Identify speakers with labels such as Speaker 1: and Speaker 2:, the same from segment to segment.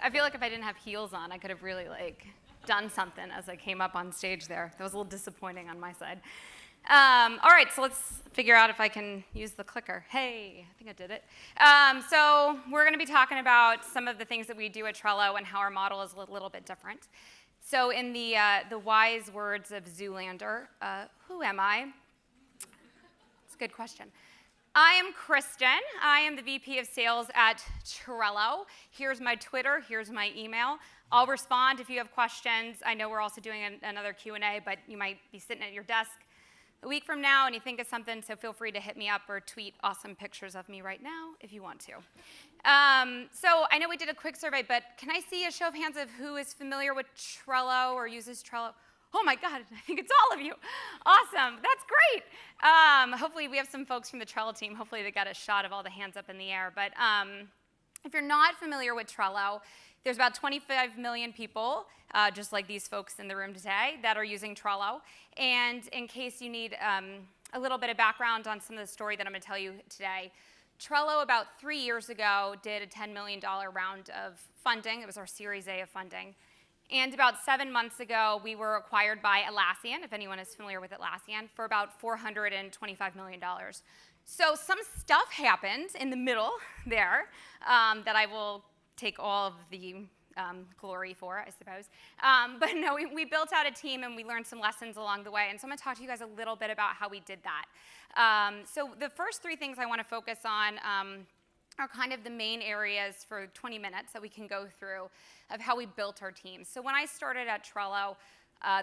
Speaker 1: I feel like if I didn't have heels on, I could have really done something as I came up on stage there. That was a little disappointing on my side. All right, so let's figure out if I can use the clicker. Hey, I think I did it. So we're going to be talking about some of the things that we do at Trello and how our model is a little bit different. So in the wise words of Zoolander, who am I? It's a good question. I am Kristen. I am the VP of Sales at Trello. Here's my Twitter. Here's my email. I'll respond if you have questions. I know we're also doing another Q&A, but you might be sitting at your desk a week from now and you think of something, so feel free to hit me up or tweet awesome pictures of me right now if you want to. So I know we did a quick survey, but can I see a show of hands of who is familiar with Trello or uses Trello? Oh my God, I think it's all of you. Awesome, that's great. Hopefully we have some folks from the Trello team. Hopefully they got a shot of all the hands up in the air. But if you're not familiar with Trello, there's about 25 million people, just like these folks in the room today, that are using Trello. And in case you need a little bit of background on some of the story that I'm going to tell you today, Trello about 3 years ago did a $10 million round of funding. It was our Series A of funding. And about 7 months ago, we were acquired by Atlassian, if anyone is familiar with Atlassian, for about $425 million. So some stuff happened in the middle there that I will take all of the glory for, I suppose. But no, we built out a team and we learned some lessons along the way. And so I'm going to talk to you guys a little bit about how we did that. So the first three things I want to focus on are kind of the main areas for 20 minutes that we can go through of how we built our team. So when I started at Trello,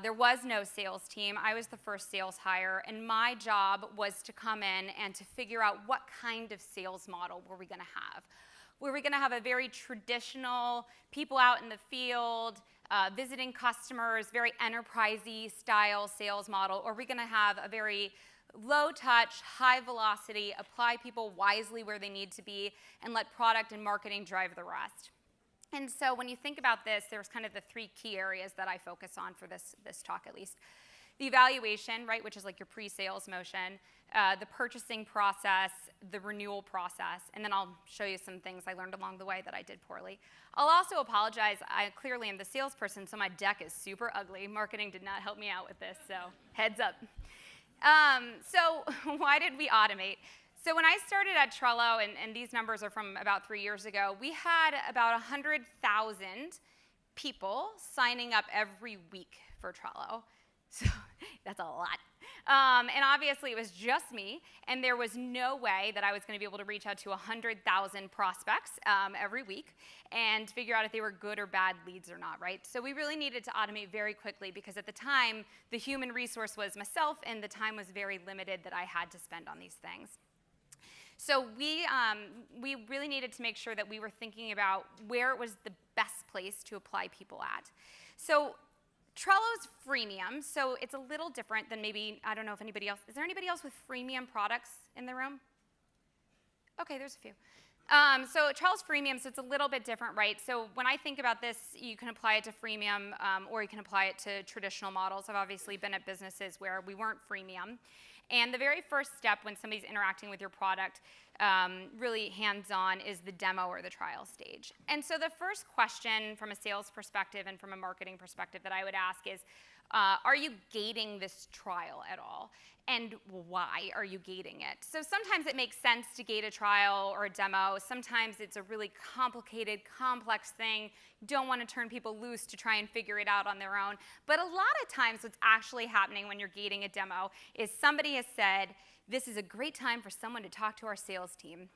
Speaker 1: there was no sales team. I was the first sales hire, and my job was to come in and to figure out what kind of sales model were we going to have. Were we going to have a very traditional, people out in the field, visiting customers, very enterprisey style sales model, or are we going to have a very low touch, high velocity, apply people wisely where they need to be, and let product and marketing drive the rest? And so when you think about this, there's kind of the three key areas that I focus on for this talk at least. The evaluation, right, which is like your pre-sales motion, the purchasing process, the renewal process, and then I'll show you some things I learned along the way that I did poorly. I'll also apologize. I clearly am the salesperson, so my deck is super ugly. Marketing did not help me out with this, so heads up. So why did we automate? So when I started at Trello, and these numbers are from about 3 years ago, we had about 100,000 people signing up every week for Trello. So that's a lot. And obviously it was just me, and there was no way that I was going to be able to reach out to 100,000 prospects every week and figure out if they were good or bad leads or not, right? So we really needed to automate very quickly because at the time, the human resource was myself, and the time was very limited that I had to spend on these things. So we really needed to make sure that we were thinking about where it was the best place to apply people at. So Trello's freemium, so it's a little different than maybe, I don't know if anybody else, is there anybody else with freemium products in the room? Okay, there's a few. So Trello's freemium, so it's a little bit different, right? So when I think about this, you can apply it to freemium or you can apply it to traditional models. I've obviously been at businesses where we weren't freemium. And the very first step when somebody's interacting with your product, really hands-on, is the demo or the trial stage. And so the first question from a sales perspective and from a marketing perspective that I would ask is, are you gating this trial at all? And why are you gating it? So sometimes it makes sense to gate a trial or a demo. Sometimes it's a really complicated, complex thing. You don't want to turn people loose to try and figure it out on their own. But a lot of times what's actually happening when you're gating a demo is somebody has said, this is a great time for someone to talk to our sales team.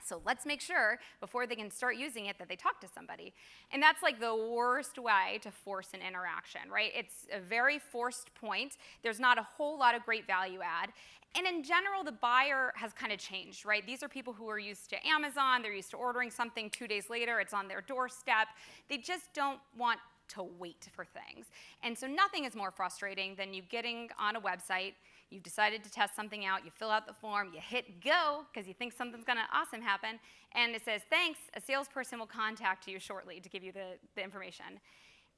Speaker 1: So let's make sure, before they can start using it, that they talk to somebody. And that's like the worst way to force an interaction, right? It's a very forced point. There's not a whole lot of great value add. And in general, the buyer has kind of changed, right? These are people who are used to Amazon. They're used to ordering something 2 days later. It's on their doorstep. They just don't want to wait for things. And so nothing is more frustrating than you getting on a website. You've decided to test something out, you fill out the form, you hit go because you think something's going to awesome happen, and it says, thanks, a salesperson will contact you shortly to give you the information.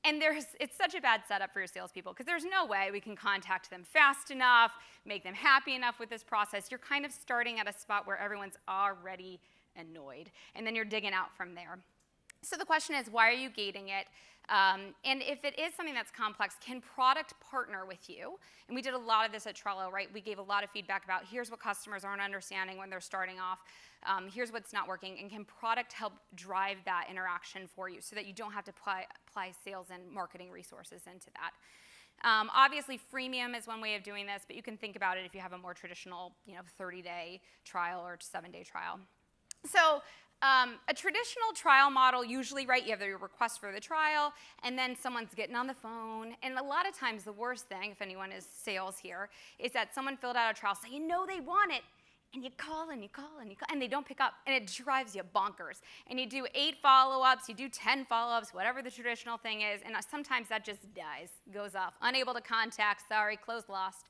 Speaker 1: And it's such a bad setup for your salespeople because there's no way we can contact them fast enough, make them happy enough with this process. You're kind of starting at a spot where everyone's already annoyed, and then you're digging out from there. So the question is, why are you gating it? And if it is something that's complex, can product partner with you? And we did a lot of this at Trello, right? We gave a lot of feedback about here's what customers aren't understanding when they're starting off. Here's what's not working. And can product help drive that interaction for you so that you don't have to apply sales and marketing resources into that? Obviously, freemium is one way of doing this, but you can think about it if you have a more traditional 30-day trial or 7-day trial. So a traditional trial model, usually, right, you have the request for the trial, and then someone's getting on the phone. And a lot of times, the worst thing, if anyone is sales here, is that someone filled out a trial, so you know they want it, and you call and you call and you call, and they don't pick up, and it drives you bonkers. And you do 8 follow-ups, you do 10 follow-ups, whatever the traditional thing is, and sometimes that just dies, goes off. Unable to contact, sorry, closed, lost.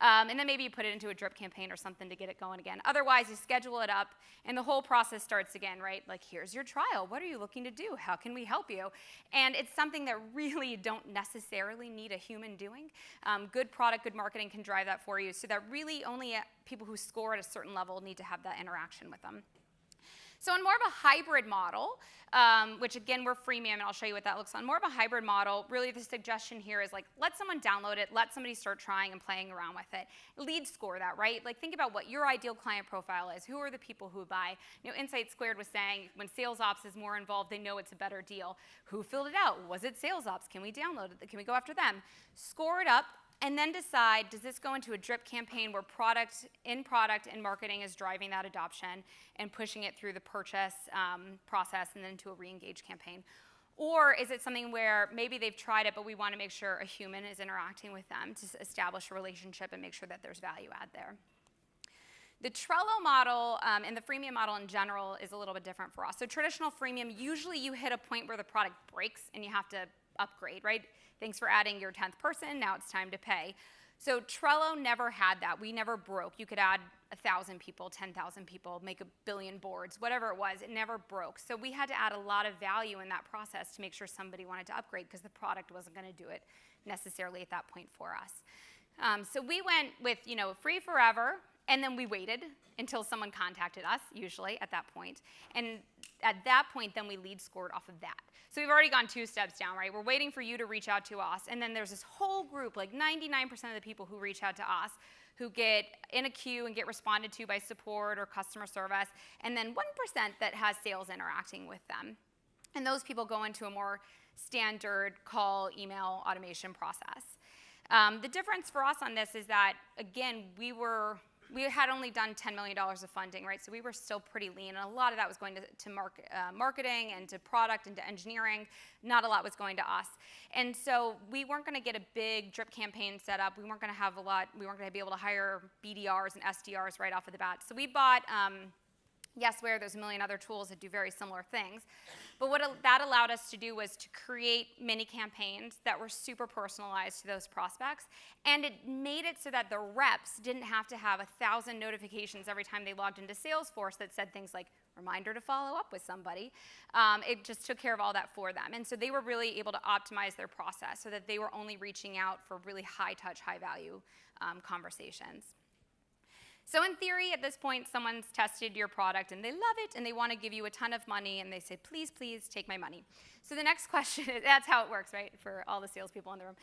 Speaker 1: And then maybe you put it into a drip campaign or something to get it going again. Otherwise, you schedule it up, and the whole process starts again, right? Like, here's your trial. What are you looking to do? How can we help you? And it's something that really you don't necessarily need a human doing. Good product, good marketing can drive that for you, so that really only people who score at a certain level need to have that interaction with them. So in more of a hybrid model, which again, we're freemium, and I'll show you what that looks like. More of a hybrid model, really the suggestion here is like, let someone download it, let somebody start trying and playing around with it. Lead score that, right? Like, think about what your ideal client profile is. Who are the people who buy? Insight Squared was saying when sales ops is more involved, they know it's a better deal. Who filled it out? Was it sales ops? Can we download it? Can we go after them? Score it up. And then decide, does this go into a drip campaign where product and marketing is driving that adoption and pushing it through the purchase process and then to a re-engage campaign? Or is it something where maybe they've tried it, but we want to make sure a human is interacting with them to establish a relationship and make sure that there's value add there? The Trello model and the freemium model in general is a little bit different for us. So traditional freemium, usually you hit a point where the product breaks and you have to upgrade, right? Thanks for adding your 10th person, now it's time to pay. So Trello never had that. We never broke. You could add 1,000 people, 10,000 people, make 1 billion boards, whatever it was, it never broke. So we had to add a lot of value in that process to make sure somebody wanted to upgrade because the product wasn't going to do it necessarily at that point for us. So we went with, free forever, and then we waited until someone contacted us, usually at that point. And at that point, then we lead scored off of that. So we've already gone 2 steps down, right? We're waiting for you to reach out to us. And then there's this whole group, like 99% of the people who reach out to us, who get in a queue and get responded to by support or customer service. And then 1% that has sales interacting with them. And those people go into a more standard call, email, automation process. The difference for us on this is that, again, we had only done $10 million of funding, right? So we were still pretty lean, and a lot of that was going to marketing and to product and to engineering. Not a lot was going to us. And so we weren't going to get a big drip campaign set up. We weren't going to have we weren't going to be able to hire BDRs and SDRs right off of the bat. So we bought Yesware, there's a million other tools that do very similar things. But what that allowed us to do was to create mini campaigns that were super personalized to those prospects. And it made it so that the reps didn't have to have 1,000 notifications every time they logged into Salesforce that said things like, reminder to follow up with somebody. It just took care of all that for them. And so they were really able to optimize their process so that they were only reaching out for really high touch, high value conversations. So in theory, at this point, someone's tested your product and they love it and they want to give you a ton of money and they say, please, please take my money. So the next question is, that's how it works, right, for all the salespeople in the room.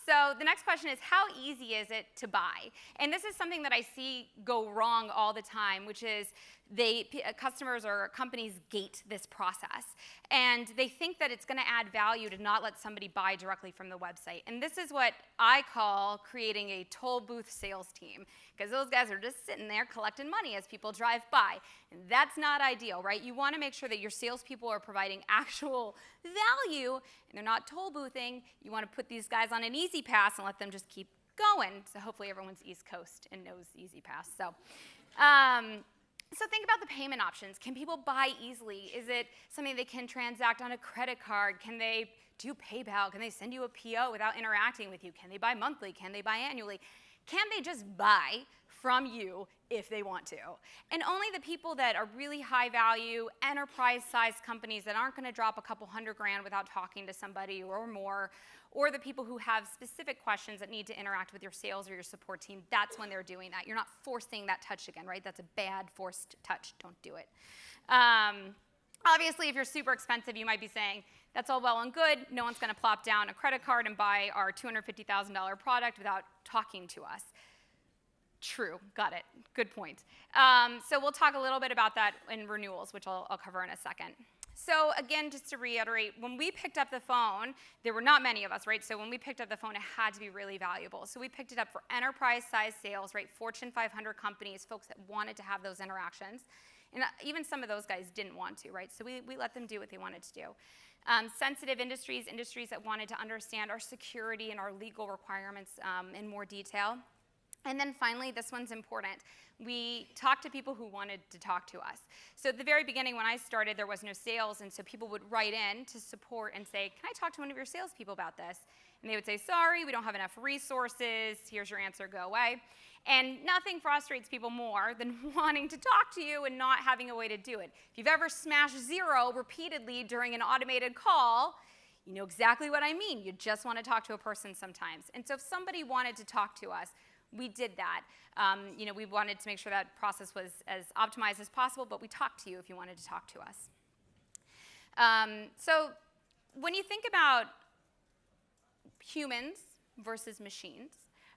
Speaker 1: So the next question is, how easy is it to buy? And this is something that I see go wrong all the time, which is customers or companies gate this process. And they think that it's going to add value to not let somebody buy directly from the website. And this is what I call creating a toll booth sales team, because those guys are just sitting there collecting money as people drive by. And that's not ideal, right? You want to make sure that your salespeople are providing actual value and they're not toll boothing. You want to put these guys on an easy pass and let them just keep going. So hopefully everyone's East Coast and knows easy pass. So think about the payment options. Can people buy easily? Is it something they can transact on a credit card? Can they do PayPal? Can they send you a PO without interacting with you? Can they buy monthly? Can they buy annually? Can they just buy from you if they want to? And only the people that are really high value, enterprise-sized companies that aren't going to drop a couple $100,000 without talking to somebody or more, or the people who have specific questions that need to interact with your sales or your support team, that's when they're doing that. You're not forcing that touch again, right? That's a bad forced touch. Don't do it. Obviously, if you're super expensive, you might be saying, that's all well and good. No one's going to plop down a credit card and buy our $250,000 product without talking to us. True, got it. Good point. So we'll talk a little bit about that in renewals, which I'll cover in a second. So again, just to reiterate, when we picked up the phone, there were not many of us, right? So when we picked up the phone, it had to be really valuable. So we picked it up for enterprise-size sales, right? Fortune 500 companies, folks that wanted to have those interactions. And even some of those guys didn't want to, right? So we let them do what they wanted to do. Sensitive industries, industries that wanted to understand our security and our legal requirements in more detail. And then finally, this one's important. We talked to people who wanted to talk to us. So at the very beginning when I started, there was no sales, and so people would write in to support and say, can I talk to one of your salespeople about this? And they would say, sorry, we don't have enough resources. Here's your answer, go away. And nothing frustrates people more than wanting to talk to you and not having a way to do it. If you've ever smashed 0 repeatedly during an automated call, you know exactly what I mean. You just want to talk to a person sometimes. And so if somebody wanted to talk to us, we did that. You know, we wanted to make sure that process was as optimized as possible, but we talked to you if you wanted to talk to us. So when you think about humans versus machines,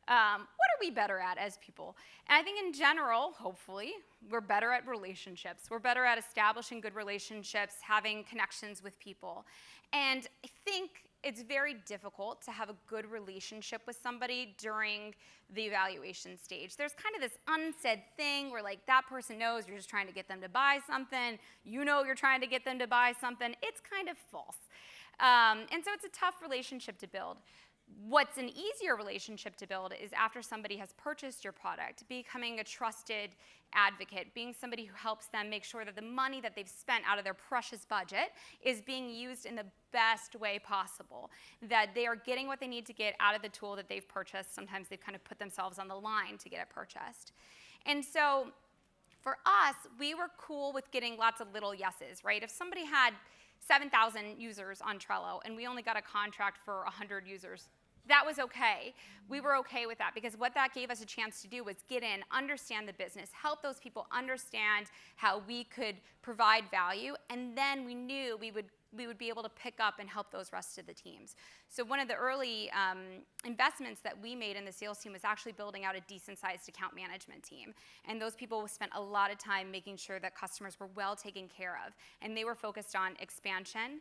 Speaker 1: what are we better at as people? And I think in general, hopefully, we're better at relationships. We're better at establishing good relationships, having connections with people. And I think it's very difficult to have a good relationship with somebody during the evaluation stage. There's kind of this unsaid thing where like that person knows you're just trying to get them to buy something. You know you're trying to get them to buy something. It's kind of false. And so it's a tough relationship to build. What's an easier relationship to build is after somebody has purchased your product, becoming a trusted advocate, being somebody who helps them make sure that the money that they've spent out of their precious budget is being used in the best way possible, that they are getting what they need to get out of the tool that they've purchased. Sometimes they've kind of put themselves on the line to get it purchased. And so for us, we were cool with getting lots of little yeses, right? If somebody had 7,000 users on Trello and we only got a contract for 100 users, that was okay. We were okay with that because what that gave us a chance to do was get in, understand the business, help those people understand how we could provide value, and then we knew we would be able to pick up and help those rest of the teams. So one of the early investments that we made in the sales team was actually building out a decent-sized account management team. And those people spent a lot of time making sure that customers were well taken care of. And they were focused on expansion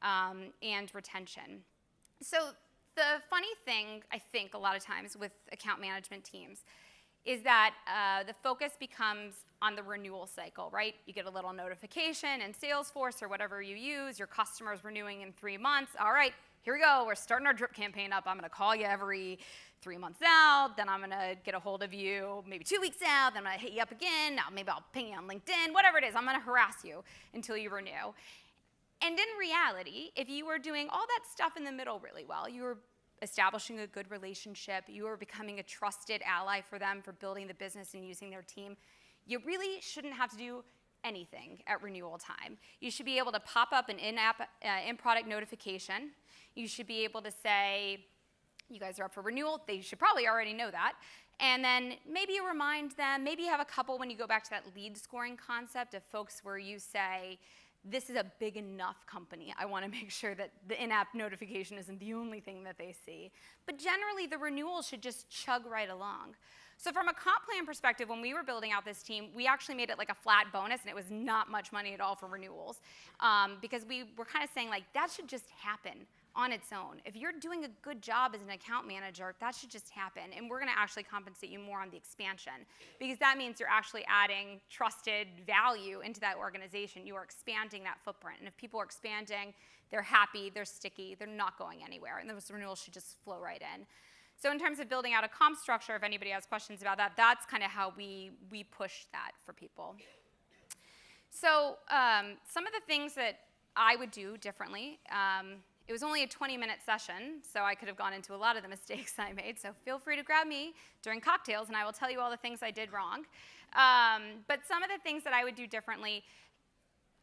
Speaker 1: and retention. So the funny thing, I think, a lot of times with account management teams is that the focus becomes on the renewal cycle, right? You get a little notification in Salesforce or whatever you use, your customer's renewing in 3 months. All right, here we go, we're starting our drip campaign up. I'm gonna call you every 3 months out, then I'm gonna get a hold of you maybe 2 weeks out, then I'm gonna hit you up again, now maybe I'll ping you on LinkedIn, whatever it is, I'm gonna harass you until you renew. And in reality, if you were doing all that stuff in the middle really well, you were establishing a good relationship, you were becoming a trusted ally for them for building the business and using their team, you really shouldn't have to do anything at renewal time. You should be able to pop up an in-app, in-product notification. You should be able to say, you guys are up for renewal. They should probably already know that. And then maybe you remind them, maybe you have a couple when you go back to that lead scoring concept of folks where you say, this is a big enough company. I want to make sure that the in-app notification isn't the only thing that they see. But generally, the renewal should just chug right along. So from a comp plan perspective, when we were building out this team, we actually made it like a flat bonus, and it was not much money at all for renewals, because we were kind of saying, like, that should just happen on its own. If you're doing a good job as an account manager, that should just happen. And we're going to actually compensate you more on the expansion, because that means you're actually adding trusted value into that organization. You are expanding that footprint. And if people are expanding, they're happy, they're sticky, they're not going anywhere. And those renewals should just flow right in. So in terms of building out a comp structure, if anybody has questions about that, that's kind of how we push that for people. So some of the things that I would do differently, it was only a 20-minute session, so I could have gone into a lot of the mistakes I made, so feel free to grab me during cocktails, and I will tell you all the things I did wrong. But some of the things that I would do differently,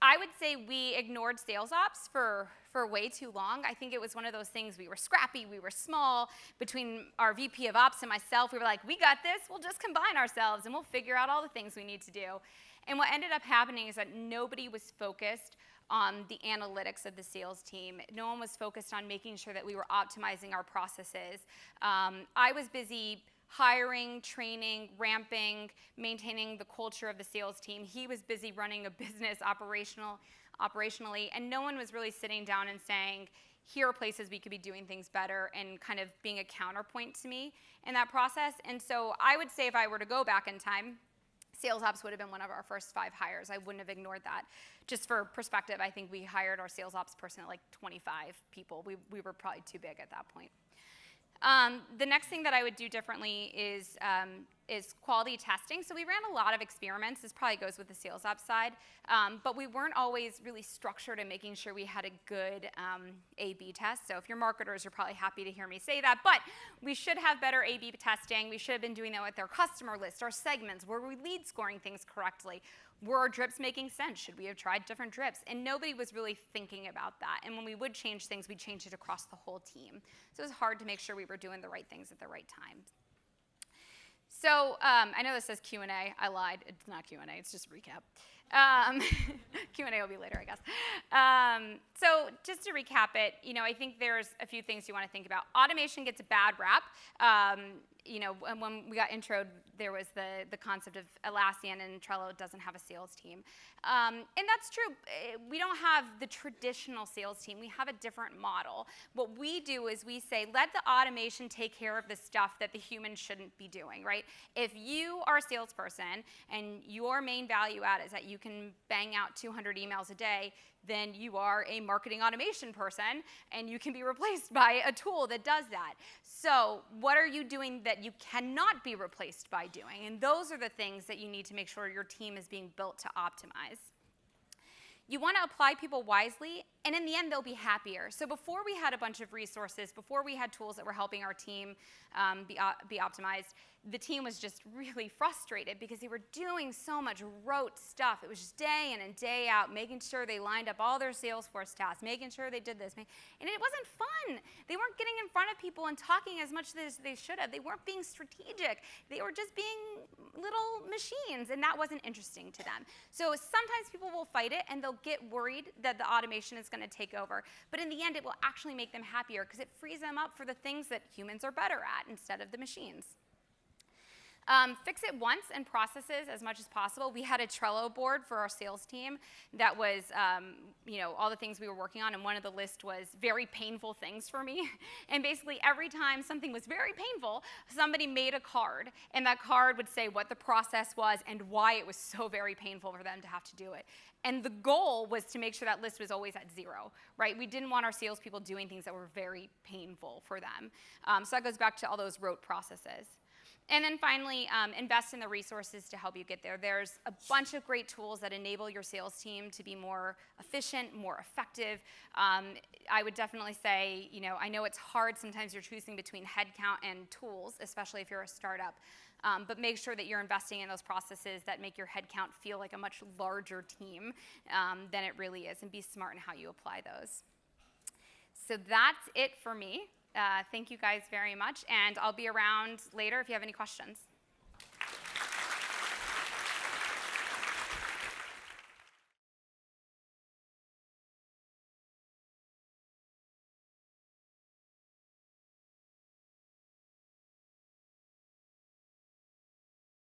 Speaker 1: I would say we ignored sales ops for way too long. I think it was one of those things, we were scrappy, we were small. Between our VP of ops and myself, we were like, we got this, we'll just combine ourselves, and we'll figure out all the things we need to do. And what ended up happening is that nobody was focused on the analytics of the sales team. No one was focused on making sure that we were optimizing our processes. I was busy hiring, training, ramping, maintaining the culture of the sales team. He was busy running a business operationally, and no one was really sitting down and saying, here are places we could be doing things better, and kind of being a counterpoint to me in that process. And so I would say if I were to go back in time, sales ops would have been one of our first 5 hires. I wouldn't have ignored that. Just for perspective, I think we hired our sales ops person at like 25 people. We were probably too big at that point. The next thing that I would do differently is quality testing. So we ran a lot of experiments. This probably goes with the sales ops side, but we weren't always really structured in making sure we had a good A/B test. So if you're marketers, you're probably happy to hear me say that, but we should have better A/B testing. We should have been doing that with our customer list, our segments. Were we lead scoring things correctly? Were our drips making sense? Should we have tried different drips? And nobody was really thinking about that. And when we would change things, we'd change it across the whole team. So it was hard to make sure we were doing the right things at the right time. So I know this says Q&A. I lied. It's not Q&A. It's just recap. Q&A will be later, I guess. So just to recap it, I think there's a few things you want to think about. Automation gets a bad rap. When we got introed, there was the concept of Atlassian, and Trello doesn't have a sales team. And that's true. We don't have the traditional sales team. We have a different model. What we do is we say, let the automation take care of the stuff that the humans shouldn't be doing, right? If you are a salesperson and your main value add is that you can bang out 200 emails a day, then you are a marketing automation person, and you can be replaced by a tool that does that. So what are you doing that you cannot be replaced by doing? And those are the things that you need to make sure your team is being built to optimize. You want to apply people wisely, and in the end, they'll be happier. So before we had a bunch of resources, before we had tools that were helping our team be optimized, the team was just really frustrated because they were doing so much rote stuff. It was just day in and day out, making sure they lined up all their Salesforce tasks, making sure they did this. And it wasn't fun. They weren't getting in front of people and talking as much as they should have. They weren't being strategic. They were just being little machines, and that wasn't interesting to them. So sometimes people will fight it, and they'll get worried that the automation is going to take over. But in the end, it will actually make them happier because it frees them up for the things that humans are better at instead of the machines. Fix it once and processes as much as possible. We had a Trello board for our sales team that was, all the things we were working on, and one of the lists was very painful things for me. And basically every time something was very painful, somebody made a card, and that card would say what the process was and why it was so very painful for them to have to do it. And the goal was to make sure that list was always at 0, right? We didn't want our salespeople doing things that were very painful for them. So that goes back to all those rote processes. And then finally, invest in the resources to help you get there. There's a bunch of great tools that enable your sales team to be more efficient, more effective. I would definitely say, I know it's hard sometimes you're choosing between headcount and tools, especially if you're a startup. But make sure that you're investing in those processes that make your headcount feel like a much larger team than it really is, and be smart in how you apply those. So that's it for me. Thank you guys very much, and I'll be around later if you have any questions.